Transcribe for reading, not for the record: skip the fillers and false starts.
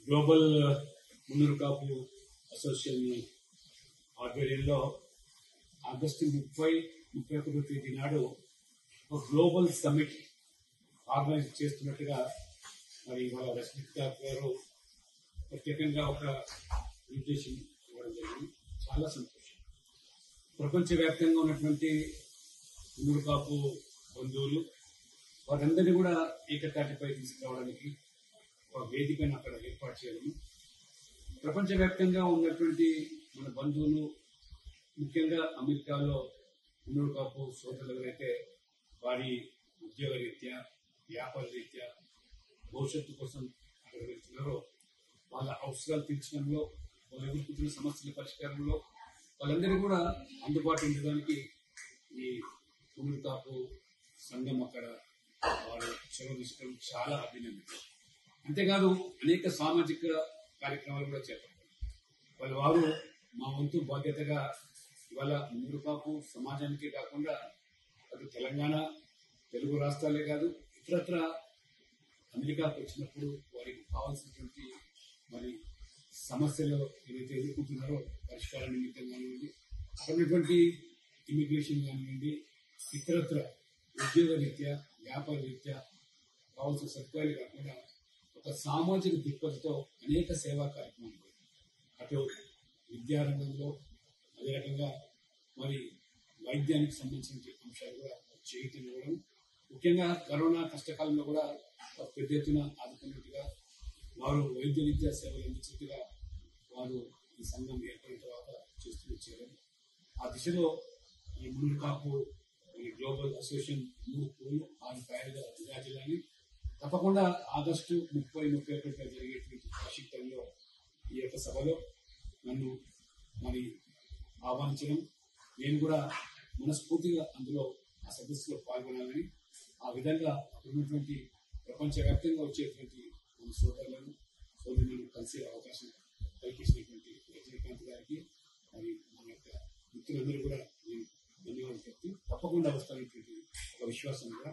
Global Munnuru Kapu association ఆధ్వర్యంలో August 30-31 తేదీ నాడు ఒక గ్లోబల్ సమ్మిట్ ఆర్గనైజ్ చేస్తున్నట్టుగా మరి వాళ్ళ రష్మిత గారు ప్రత్యేకంగా ఒక ఇన్విటేషన్ ఇవ్వడం జరిగింది. చాలా సంతోషం. ప్రపంచవ్యాప్తంగా ఉన్నటువంటి మున్నూరు కాపు బంధువులు వారందరినీ కూడా ఏకతాటిపై తీసుకురావడానికి ఒక వేదికను అక్కడ ఏర్పాటు చేయడం, ప్రపంచవ్యాప్తంగా ఉన్నటువంటి మన బంధువులు ముఖ్యంగా అమెరికాలో మున్నూరు కాపు సోదరులు ఎవరైతే వారి ఉద్యోగ రీత్యా వ్యాపార రీత్యా భవిష్యత్తు కోసం అక్కడ వెళ్తున్నారో వాళ్ళ అవసరాలు తీర్చడంలో, వాళ్ళు ఎదుర్కొంటున్న సమస్యల పరిష్కారంలో వాళ్ళందరూ కూడా అందుబాటులో ఉండడానికి ఈ మున్నూరు కాపు సంఘం అక్కడ వారు చొరవ తీసుకోవడం చాలా అభినందన. అంతేకాదు అనేక సామాజిక కార్యక్రమాలు కూడా చేపట్టారు. వారు మా వంతు బాధ్యతగా ఇవాళ మున్నూరు కాపు సమాజానికే కాకుండా అటు తెలంగాణ, తెలుగు రాష్ట్రాలే కాదు ఇతరత్ర అమెరికాకు వచ్చినప్పుడు వారికి కావాల్సినటువంటి మరి సమస్యలు ఏదైతే ఎదుర్కొంటున్నారో పరిష్కార నిమిత్తం కానివ్వండి, అక్కడటువంటి ఇమిగ్రేషన్ కానివ్వండి, ఇతరత్ర ఉద్యోగ రీత్యా వ్యాపార రీత్యా కావాల్సిన సదుపాయాలు కాకుండా ఒక సామాజిక దృక్పథంతో అనేక సేవా కార్యక్రమాలు అటు విద్యారంగంలో, అదే రకంగా మరి వైద్యానికి సంబంధించిన అంశాలు కూడా చేయటం ఇవ్వడం, ముఖ్యంగా కరోనా కష్టకాలంలో కూడా పెద్ద ఎత్తున ఆదుకున్నట్టుగా వారు వైద్య విద్యా సేవలు అందించినట్టుగా వారు ఈ సంఘం ఏర్పడిన తర్వాత చేస్తూ వచ్చారు. ఆ దిశలో ఈ మున్నూరు కాపు ఈ గ్లోబల్ అసోసియేషన్ 3 పూలు 6 ప్యాడ్గా విరాజిల్లాలి. తప్పకుండా ఆగస్టు 30-31 జరిగేటువంటి వాషింగ్టన్లో ఈ యొక్క సభలో నన్ను మరి ఆహ్వానించడం, నేను కూడా మనస్ఫూర్తిగా అందులో ఆ సదస్సులో పాల్గొనాలని, ఆ విధంగా ఉన్నటువంటి ప్రపంచవ్యాప్తంగా వచ్చేటువంటి మన సోదరులను కలిసే అవకాశం కల్పించినటువంటి రజనీకాంత్ గారికి మరి మన యొక్క మిత్రులందరూ కూడా నేను ధన్యవాదాలు చెప్తూ తప్పకుండా వస్తానటువంటి ఒక విశ్వాసం కూడా